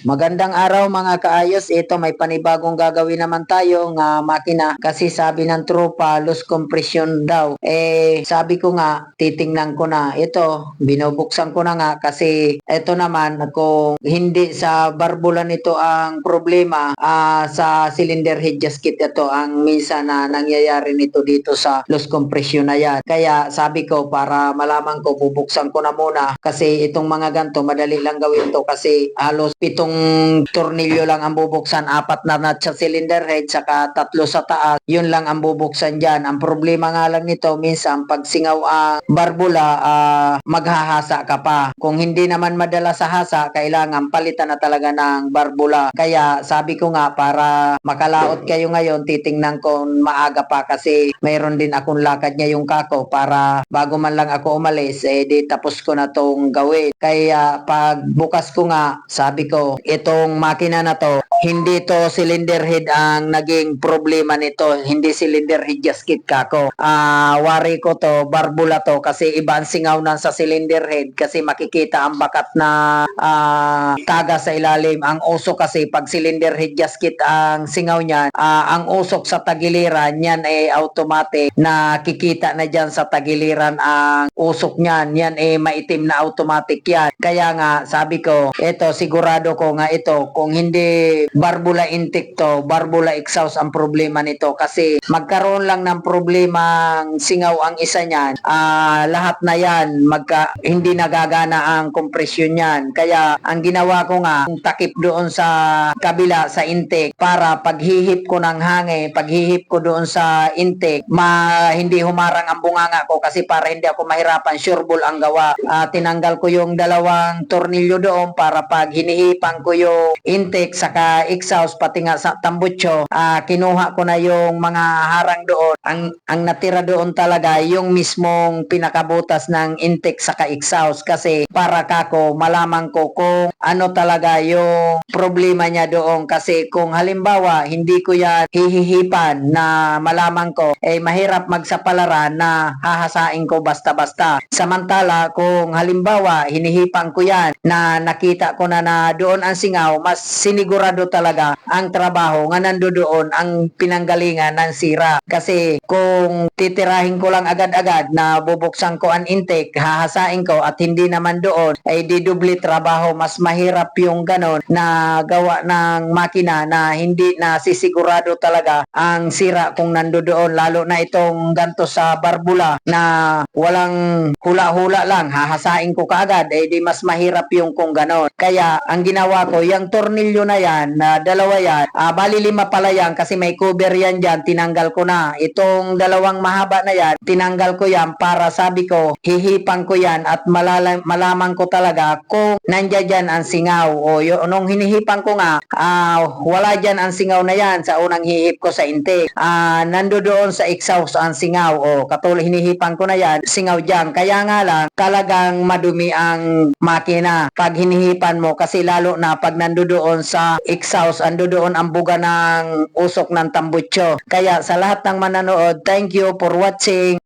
Magandang araw mga kaayos. Ito may panibagong gagawin naman tayo nga makina kasi sabi ng tropa loose compression daw. Sabi ko nga titingnan ko na. Ito binubuksan ko na nga kasi ito naman kung hindi sa barbulan nito ang problema, sa cylinder head gasket ito ang minsan na nangyayari nito dito sa loose compression na yan. Kaya sabi ko para malaman ko bubuksan ko na muna kasi itong mga ganto madali lang gawin to kasi halos 7 tornilyo lang ang bubuksan, 4 na nut sa cylinder head, saka 3 sa taas, yun lang ang bubuksan dyan. Ang problema nga lang nito, minsan pag singaw ang barbula, maghahasa ka pa. Kung hindi naman madala sa hasa, kailangan palitan na talaga ng barbula. Kaya sabi ko nga, para makalaot kayo ngayon, titingnan ko maaga pa kasi mayroon din akong lakad ngayong kako para bago man lang ako umalis, di tapos ko na tong gawin. Kaya pag bukas ko nga, sabi ko, itong makina na to, hindi to cylinder head ang naging problema nito, hindi cylinder head gasket kako. Wari ko to, barbula to kasi iba ang singaw na sa cylinder head kasi makikita ang bakat na taga sa ilalim. Ang usok kasi pag cylinder head gasket ang singaw niyan, ang usok sa tagiliran yan automatic nakikita na dyan sa tagiliran ang usok niyan, yan maitim na automatic yan. Kaya nga sabi ko, ito sigurado ko nga ito, kung hindi barbula intake to, barbula exhaust ang problema nito kasi magkaroon lang ng problema ang singaw ang isa niyan, lahat na yan hindi nagagana ang compression niyan. Kaya ang ginawa ko nga, takip doon sa kabila sa intake para paghihip ko ng hangin, paghihip ko doon sa intake, hindi humarang ang bunganga ko kasi para hindi ako mahirapan, sure ball ang gawa. Tinanggal ko yung dalawang tornilyo doon para pag hinihipan ko yung intake saka exhaust pati nga sa tambutso, kinuha ko na yung mga harang doon. Ang natira doon talaga yung mismong pinakabutas ng intake saka exhaust kasi para kako malaman ko kung ano talaga yung problema niya doon kasi kung halimbawa hindi ko yan hihihipan na malaman ko, mahirap magsapalaran na hahasain ko basta-basta. Samantala kung halimbawa hinihipan ko yan na nakita ko na doon ang singaw, mas sinigurado talaga ang trabaho nga nandoon ang pinanggalingan ng sira. Kasi kung titirahin ko lang agad-agad na bubuksan ko ang intake, hahasain ko at hindi naman doon, ay didubli trabaho. Mas mahirap yung ganon na gawa ng makina na hindi na sisigurado talaga ang sira kung nandoon. Lalo na itong ganto sa barbula na walang hula-hula lang, hahasain ko kaagad, di mas mahirap yung kung ganon. Kaya ang ginawa ko, yung tornilyo na yan, na dalawa yan, bali 5 pala yan kasi may cover yan dyan, tinanggal ko na. Itong dalawang mahaba na yan, tinanggal ko yan para sabi ko, hihipan ko yan at malaman ko talaga kung nandiyan dyan ang singaw. O nung hinihipan ko nga, wala dyan ang singaw na yan sa unang hihip ko sa intake. Nandoon sa exhaust ang singaw. O katulad hinihipan ko na yan, singaw dyan. Kaya nga lang, talagang madumi ang makina pag hinihipan mo kasi lalo na pag nandoon sa exhaust, andoon ang buga ng usok ng tambutso. Kaya sa lahat ng manonood, thank you for watching.